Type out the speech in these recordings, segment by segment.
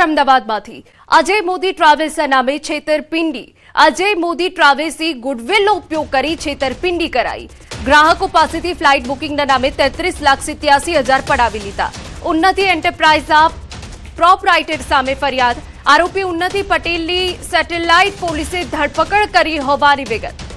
સમાચાર અમદાવાદમાંથી અજય મોદી ટ્રાવેલ્સના નામે છેતરપિંડી। અજય મોદી ટ્રાવેલ્સે ગુડવિલનો ઉપયોગ કરી છેતરપિંડી કરાઈ। ગ્રાહકો પાસેથી ફ્લાઇટ બુકિંગના નામે 33,87,000 પડાવી લીધા। ઉન્નતિ એન્ટરપ્રાઇઝના પ્રોપરાઇટર સામે ફરિયાદ। આરોપી ઉન્નતિ પટેલની સેટેલાઇટ પોલીસે ધરપકડ કરી હોવાની વિગત।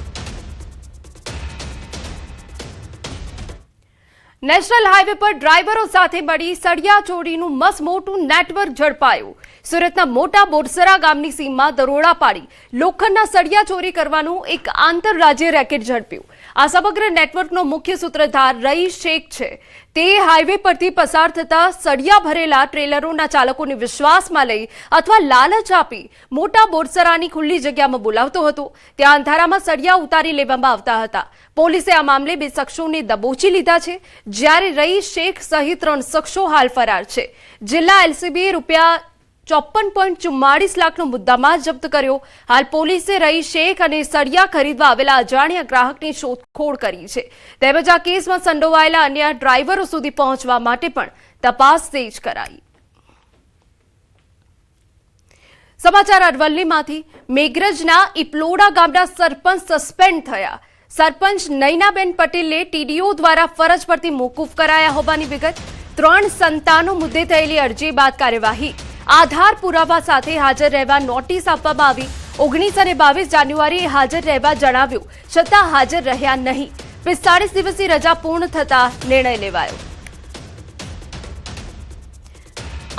નેશનલ હાઈવે પર ડ્રાઈવરો સાથે મળી સળિયા ચોરીનું મસમોટું નેટવર્ક ઝડપાયું। સુરતના મોટા બોરસરા ગામની સીમમાં દરોડા પાડી લોખંડના સળિયા ચોરી કરવાનું એક આંતરરાજ્ય રેકેટ ઝડપ્યું। આ સમગ્ર નેટવર્કનો મુખ્ય સૂત્રધાર રઈસ શેખ છે। તે હાઈવે પરથી પસાર થતા સળિયા ભરેલા ટ્રેલરોના ચાલકોને વિશ્વાસમાં લઈ અથવા લાલચ આપી મોટા બોરસરાની ખુલ્લી જગ્યામાં બોલાવતો હતો। ત્યાં અંધારામાં સળિયા ઉતારી લેવામાં આવતા હતા। પોલીસે આ મામલે 2 શખ્સોને દબોચી લીધા છે, જ્યારે રઈસ શેખ સહિત 3 શખ્સો હાલ ફરાર છે। જિલ્લા એલસીબીએ ₹54.44 લાખનો મુદ્દામાલ જપ્ત કર્યો। હાલ પોલીસે રઈસ શેખ અને સળિયા ખરીદવા આવેલા અજાણ્યા ગ્રાહકની શોધખોળ કરી છે, તેમજ આ કેસમાં સંડોવાયેલા અન્ય ડ્રાઈવરો સુધી પહોંચવા માટે પણ તપાસ તેજ કરાઈ। સમાચાર અરવલ્લીમાંથી મેઘરજના ઇપલોડા ગામના સરપંચ સસ્પેન્ડ થયા। સરપંચ નૈનાબેન પટેલને ટીડીઓ દ્વારા ફરજ પરથી મોકૂફ કરાયા હોવાની વિગત। 3 સંતાનો મુદ્દે થયેલી અરજી બાદ કાર્યવાહી। આધાર પુરાવા સાથે હાજર રહેવા નોટિસ આપવામાં આવી। 19 અને 22 જાન્યુઆરીએ હાજર રહેવા જણાવ્યું, છતાં હાજર રહ્યા નહીં। 45 દિવસની રજા પૂર્ણ થતા નિર્ણય લેવાયો।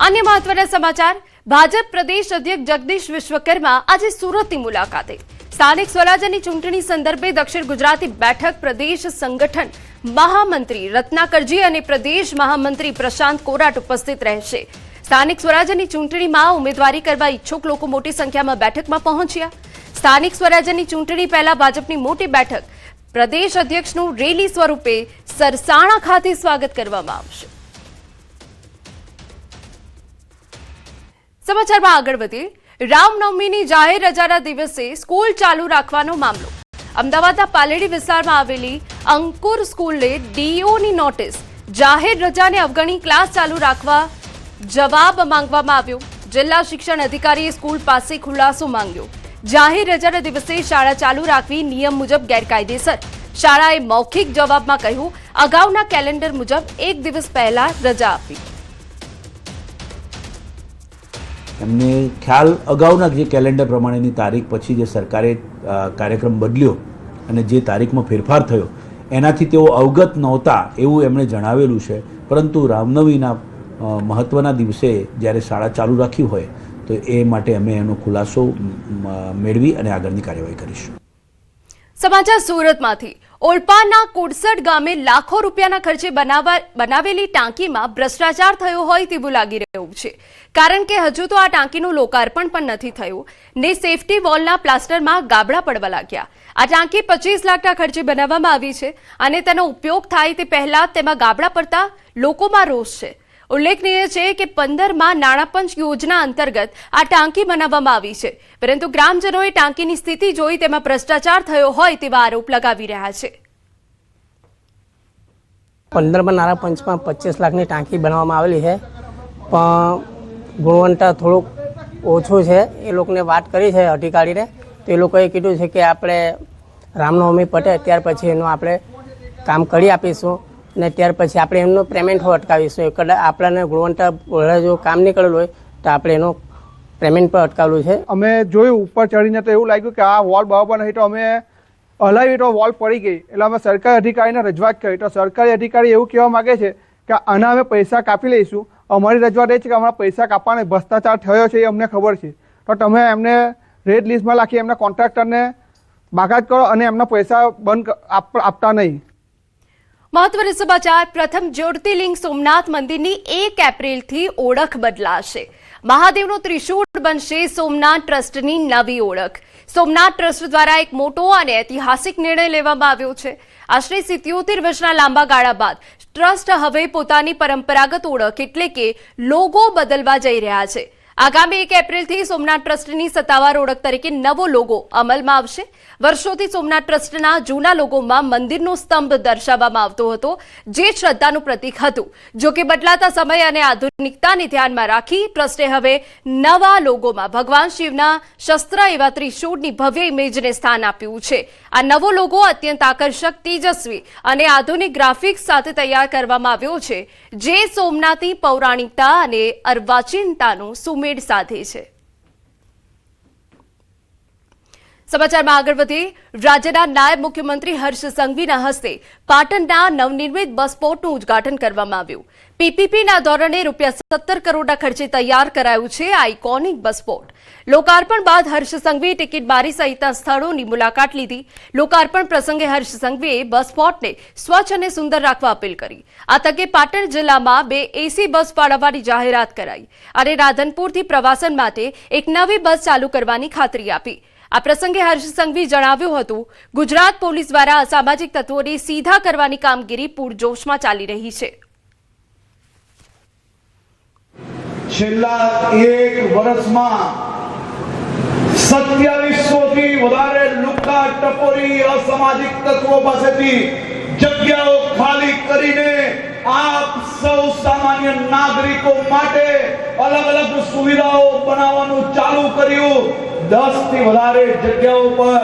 અન્ય મહત્વના સમાચાર। ભાજપ પ્રદેશ અધ્યક્ષ જગદીશ વિશ્વકર્મા આજે સુરતની મુલાકાતે। સ્થાનિક સ્વરાજ્યની ચૂંટણી સંદર્ભે દક્ષિણ ગુજરાતી બેઠક પ્રદેશ સંગઠન મહામંત્રી રત્નાકરજી અને પ્રદેશ મહામંત્રી પ્રશાંત કોરાટ ઉપસ્થિત રહેશે। સ્થાનિક સ્વરાજ્યની ચૂંટણીમાં ઉમેદવારી કરવા ઈચ્છુક લોકો મોટી સંખ્યામાં બેઠકમાં પહોંચ્યા। સ્થાનિક સ્વરાજ્યની ચૂંટણી પહેલા ભાજપની મોટી બેઠક પ્રદેશ અધ્યક્ષનું રેલી સ્વરૂપે સરસાણા ખાતે સ્વાગત કરવામાં આવશે। સમાચારમાં આગળ વધીએ। રામનવમીની જાહેર રજાના દિવસે સ્કૂલ ચાલુ રાખવાનો મામલો। અમદાવાદના પાલેડી વિસ્તારમાં આવેલી અંકુર સ્કૂલને ડીઓની નોટિસ। જાહેર રજાને અવગણી ક્લાસ ચાલુ રાખવા જવાબ માંગવામાં આવ્યો। જિલ્લા શિક્ષણ અધિકારીએ સ્કૂલ પાસે ખુલાસો માંગ્યો। જાહેર રજાના દિવસે શાળા ચાલુ રાખવી નિયમ મુજબ ગેરકાયદેસર। શાળાએ મૌખિક જવાબમાં કહ્યું, અગાઉના કેલેન્ડર મુજબ 1 દિવસ પહેલા રજા આપી। એમને ખ્યાલ અગાઉના જે કેલેન્ડર પ્રમાણેની તારીખ પછી જે સરકારે કાર્યક્રમ બદલ્યો અને જે તારીખમાં ફેરફાર થયો એનાથી તેઓ અવગત નહોતા એવું એમણે જણાવેલું છે। પરંતુ રામનવમીના મહત્ત્વના દિવસે જ્યારે શાળા ચાલુ રાખી હોય તો એ માટે અમે એનો ખુલાસો મેળવી અને આગળની કાર્યવાહી કરીશું। સમાચાર સુરતમાંથી। ઓલપાડના કોડસડ ગામે લાખો રૂપિયાના ખર્ચે બનાવેલી ટાંકીમાં ભ્રષ્ટાચાર થયો હોય તેવું લાગી રહ્યું છે, કારણ કે હજુ તો આ ટાંકીનું લોકાર્પણ પણ નથી થયું ને સેફટી વોલના પ્લાસ્ટરમાં ગાબડા પડવા લાગ્યા। આ ટાંકી 25 લાખના ખર્ચે બનાવવામાં આવી છે અને તેનો ઉપયોગ થાય તે પહેલા તેમાં ગાબડા પડતા લોકોમાં રોષ છે। ઉલ્લેખનીય છે કે 15માં નાણાપંચ યોજના અંતર્ગત આ ટાંકી બનાવવામાં આવી છે, પરંતુ ગ્રામજનોએ ટાંકીની સ્થિતિ જોઈ તેમાં ભ્રષ્ટાચાર થયો હોય તેવા આરોપ લગાવી રહ્યા છે। 15માં નાણાપંચમાં 25 લાખની ટાંકી બનાવવામાં આવેલી છે, પણ ગુણવત્તા થોડુંક ઓછું છે। એ લોકોને વાત કરી છે અધિકારીને, તો એ લોકોએ કીધું છે કે આપણે રામનવમી પતે ત્યાર પછી એનું આપણે કામ કરી આપીશું ને ત્યાર પછી આપણે એમનું પેમેન્ટ અટકાવીશું। કદાચ આપણને ગુણવત્તા જો કામ નહીં કરેલું હોય તો આપણે એનું પેમેન્ટ પણ અટકાવેલું છે। અમે જોયું ઉપર ચડીને તો એવું લાગ્યું કે આ વોલ બરાબર નહીં, તો અમે હલાવી તો વોલ પડી ગઈ। એટલે અમે સરકારી અધિકારીને રજૂઆત કરી, તો સરકારી અધિકારી એવું કહેવા માગે છે કે આના અમે પૈસા કાપી લઈશું। અમારી રજૂઆત એ છે કે અમારા પૈસા કાપવાને ભ્રષ્ટાચાર થયો છે એ અમને ખબર છે, તો તમે એમને રેડ લિસ્ટમાં રાખી એમના કોન્ટ્રાક્ટરને બાકાત કરો અને એમના પૈસા બંધ આપતા નહીં। મહત્વના સમાચાર। પ્રથમ જ્યોતિર્લિંગ સોમનાથ મંદિરની 1 એપ્રિલથી ઓળખ બદલાશે। મહાદેવનો ત્રિશૂળ બનશે સોમનાથ ટ્રસ્ટની નવી ઓળખ। સોમનાથ ટ્રસ્ટ દ્વારા એક મોટો અને ઐતિહાસિક નિર્ણય લેવામાં આવ્યો છે। આશરે 77 વર્ષના લાંબા ગાળા બાદ ટ્રસ્ટ હવે પોતાની પરંપરાગત ઓળખ એટલે કે લોગો બદલવા જઈ રહ્યા છે। આગામી 1 એપ્રિલથી સોમનાથ ટ્રસ્ટની સત્તાવાર ઓળખ તરીકે નવો લોગો અમલમાં આવશે. વર્ષોથી સોમનાથ ટ્રસ્ટના જૂના લોગોમાં મંદિરનો સ્તંભ દર્શાવવામાં આવતો હતો, જે શ્રદ્ધાનું પ્રતીક હતું. જો કે બદલાતા સમય અને આધુનિકતાને ધ્યાનમાં રાખી ટ્રસ્ટે હવે નવા લોગોમાં ભગવાન શિવના શસ્ત્ર એવા ત્રિશૂળની ભવ્ય ઇમેજને સ્થાન આપ્યું છે. આ નવો લોગો અત્યંત આકર્ષક, તેજસ્વી અને આધુનિક ગ્રાફિક્સ સાથે તૈયાર કરવામાં આવ્યો છે, જે સોમનાથની પૌરાણિકતા અને અર્વાચીનતાનું સુમેળ સાધે છે. સમાચારમાં આગળ વધીએ. રાજ્યના નાયબ મુખ્યમંત્રી હર્ષ સંઘવીના હસ્તે પાટણના નવનિર્મિત બસ સ્પોટનું ઉદ્ઘાટન કરવામાં આવ્યું. પીપીપીના ધોરણે ₹17 કરોડના ખર્ચે તૈયાર કરાયું છે આઇકોનિક બસ સ્પોટ. લોકાર્પણ બાદ હર્ષ સંઘવીએ ટિકિટ બારી સહિતના સ્થળોની મુલાકાત લીધી. લોકાર્પણ પ્રસંગે હર્ષ સંઘવીએ બસ સ્પોટને સ્વચ્છ અને સુંદર રાખવા અપીલ કરી. આ તકે પાટણ જિલ્લામાં 2 એસી બસ ફાળવવાની જાહેરાત કરાઈ અને રાધનપુરથી પ્રવાસન માટે એક નવી બસ ચાલુ કરવાની ખાતરી આપી. આ પ્રસંગે હર્ષ સંઘવી જણાવ્યું હતું, ગુજરાત પોલીસ દ્વારા અસામાજિક તત્વોને સીધા કરવાની કામગીરી પૂરજોશમાં ચાલી રહી છે. છેલ્લા 1 વર્ષમાં 2700થી વધારે લુખ્ખા ટપોરી અસામાજિક તત્વો પાસેથી જગ્યાઓ ખાલી કરીને આપ સૌ સામાન્ય નાગરિકો માટે અલગ અલગ સુવિધાઓ બનાવવાનું ચાલુ કર્યું. 10 થી વધારે જગ્યાઓ પર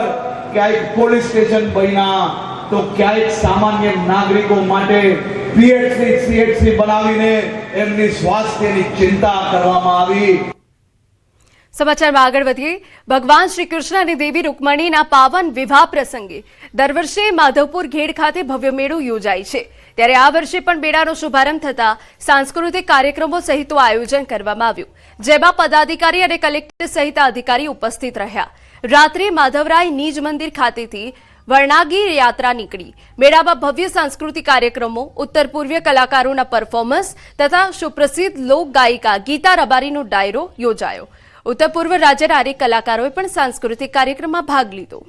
ક્યાંક પોલીસ સ્ટેશન બન્યા તો ક્યાંક સામાન્ય નાગરિકો માટે પીએચસી સીએચસી બનાવીને એમની સ્વાસ્થ્યની ચિંતા કરવામાં આવી. સમાચારમાં આગળ વધીએ. ભગવાન શ્રી કૃષ્ણ અને દેવી રૂકમણીના પાવન વિવાહ પ્રસંગે દર વર્ષે માધવપુર ઘેડ ખાતે ભવ્ય મેળો યોજાય છે. ત્યારે આ વર્ષે પણ મેળાનો શુભારંભ થતા સાંસ્કૃતિક કાર્યક્રમો સહિતનું આયોજન કરવામાં આવ્યું, જેમાં પદાધિકારી અને કલેક્ટર સહિત અધિકારી ઉપસ્થિત રહ્યા. રાત્રે માધવરાય નિજ મંદિર ખાતેથી વર્ણાગી યાત્રા નીકળી. મેળામાં ભવ્ય સાંસ્કૃતિક કાર્યક્રમો, ઉત્તર પૂર્વીય કલાકારોના પરફોર્મન્સ તથા સુપ્રસિદ્ધ લોક ગાયિકા ગીતા રબારીનો ડાયરો યોજાયો. ઉત્તર પૂર્વ રાજ્યના અનેક કલાકારોએ પણ સાંસ્કૃતિક કાર્યક્રમમાં ભાગ લીધો.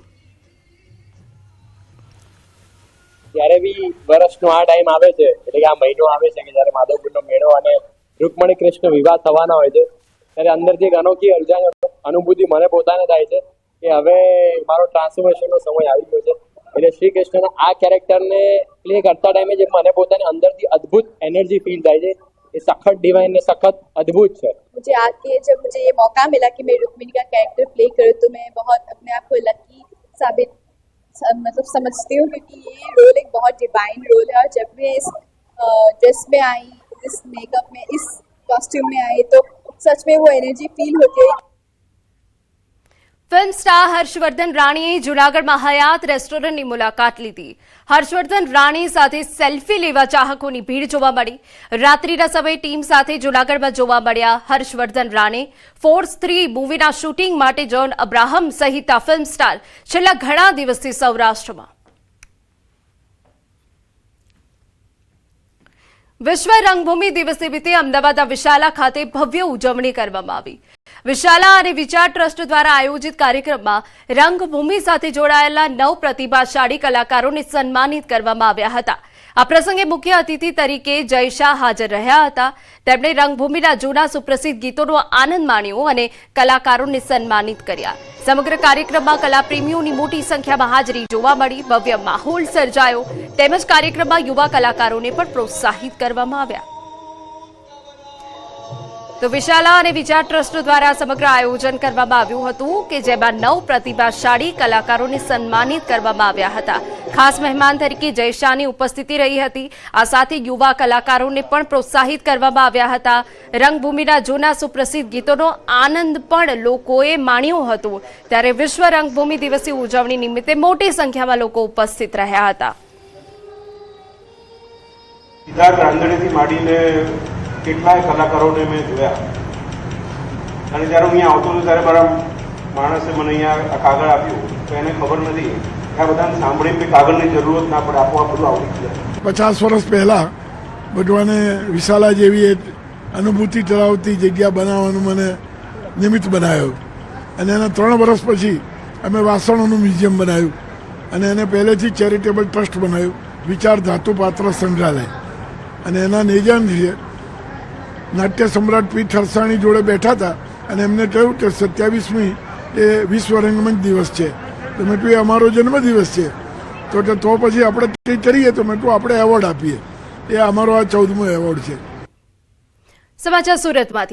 જ્યારે બી વર્ષનો આ ટાઈમ આવે છે, એટલે કે આ મહિનો આવે છે કે જ્યારે માધવપુરનો મેળો અને રૂકમણી કૃષ્ણ વિવાહ થવાના હોય છે, ત્યારે અંદરથી એક અનોખી અનુભૂતિ મને પોતાને થાય છે કે હવે મારો ટ્રાન્સફોર્મેશનનો સમય આવી ગયો છે. એટલે શ્રી કૃષ્ણના આ કેરેક્ટરને પ્લે કરતા ટાઈમે જે મને પોતાને અંદરથી અદ્ભુત एनर्जी फील થાય છે, ये सखत डिवाइन ने सखत अद्भुत है. मुझे आके जब मुझे ये मौका मिला कि मैं रुक्मिणी का कैरेक्टर प्ले करूँ तो मैं बहुत अपने आप को लकी साबित मतलब समझती हूँ, क्योंकि ये रोल एक बहुत डिवाइन रोल है. और जब मैं इस ड्रेस में आई, इस मेकअप में, इस कॉस्ट्यूम में आई तो सच में वो एनर्जी फील होती है. ફિલ્મ સ્ટાર હર્ષવર્ધન રાણીએ જૂનાગઢમાં હયાત રેસ્ટોરન્ટની મુલાકાત લીધી. હર્ષવર્ધન રાણી સાથે સેલ્ફી લેવા ચાહકોની ભીડ જોવા મળી. રાત્રિના સમયે ટીમ સાથે જૂનાગઢમાં જોવા મળ્યા હર્ષવર્ધન રાણી. ફોર્સ 3 મૂવીના શૂટિંગ માટે જોન અબ્રાહમ સહિતના ફિલ્મ સ્ટાર છેલ્લા ઘણા દિવસથી સૌરાષ્ટ્રમાં. વિશ્વ રંગભૂમિ દિવસ નિમિત્તે અમદાવાદના વિશાલા ખાતે ભવ્ય ઉજવણી કરવામાં આવી. વિશાલા અને વિચાર ટ્રસ્ટ દ્વારા આયોજિત કાર્યક્રમમાં રંગભૂમિ સાથે જોડાયેલા 9 પ્રતિભાશાળી કલાકારોને સન્માનિત કરવામાં આવ્યા હતા. આ પ્રસંગે મુખ્ય અતિથિ તરીકે જય શાહ હાજર રહ્યા હતા. તેમણે રંગભૂમિના જૂના સુપ્રસિદ્ધ ગીતોનો આનંદ માણ્યો અને કલાકારોને સન્માનિત કર્યા. સમગ્ર કાર્યક્રમમાં કલાપ્રેમીઓની મોટી સંખ્યામાં હાજરી જોવા મળી. ભવ્ય માહોલ સર્જાયો તેમજ કાર્યક્રમમાં યુવા કલાકારોને પણ પ્રોત્સાહિત કરવામાં આવ્યા. તો વિશાલા અને વિચાર ટ્રસ્ટ દ્વારા સમગ્ર આયોજન કરવામાં આવ્યું હતું કે જેમાં 9 પ્રતિભાશાળી કલાકારોને સન્માનિત કરવામાં આવ્યા હતા. ખાસ મહેમાન તરીકે જય શાહની ઉપસ્થિતિ રહી હતી. આ સાથે યુવા કલાકારોને પણ પ્રોત્સાહિત કરવામાં આવ્યા હતા. રંગભૂમિના જૂના સુપ્રસિદ્ધ ગીતોનો આનંદ પણ લોકોએ માણ્યો હતો. ત્યારે વિશ્વ રંગભૂમિ દિવસની ઉજવણી નિમિત્તે મોટી સંખ્યામાં લોકો ઉપસ્થિત રહ્યા હતા. કેટલાય કલાકારોને મેં જોયા અને જ્યારે હું અહીંયા આવતો હતો ત્યારે મારા માણસે મને અહીંયા કાગળ આપ્યું તો એને ખબર નથી કે આ બધાને સાંભળીને કાગળની જરૂરત ના પડે, આપોઆપ બધું આવડી જાય. 50 વર્ષ પહેલાં ભગવાને વિશાલા જેવી એક અનુભૂતિ ધરાવતી જગ્યા બનાવવાનું મને નિમિત્ત બનાવ્યો અને એના 3 વર્ષ પછી અમે વાસણોનું મ્યુઝિયમ બનાવ્યું અને એને પહેલેથી ચેરિટેબલ ટ્રસ્ટ બનાવ્યું, વિચાર ધાતુપાત્ર સંગ્રહાલય. અને એના નિજાન છે નાટ્ય સમ્રાટ પી. થરસાણી જોડે બેઠા હતા અને એમને કહ્યું કે 27મી એ વિશ્વ રંગમંચ દિવસ છે. તો મેં એ અમારો જન્મદિવસ છે, તો પછી આપણે કંઈ કરીએ તો મેં આપણે એવોર્ડ આપીએ. એ અમારો આ 14મો એવોર્ડ છે. સમાચાર સુરતમાંથી.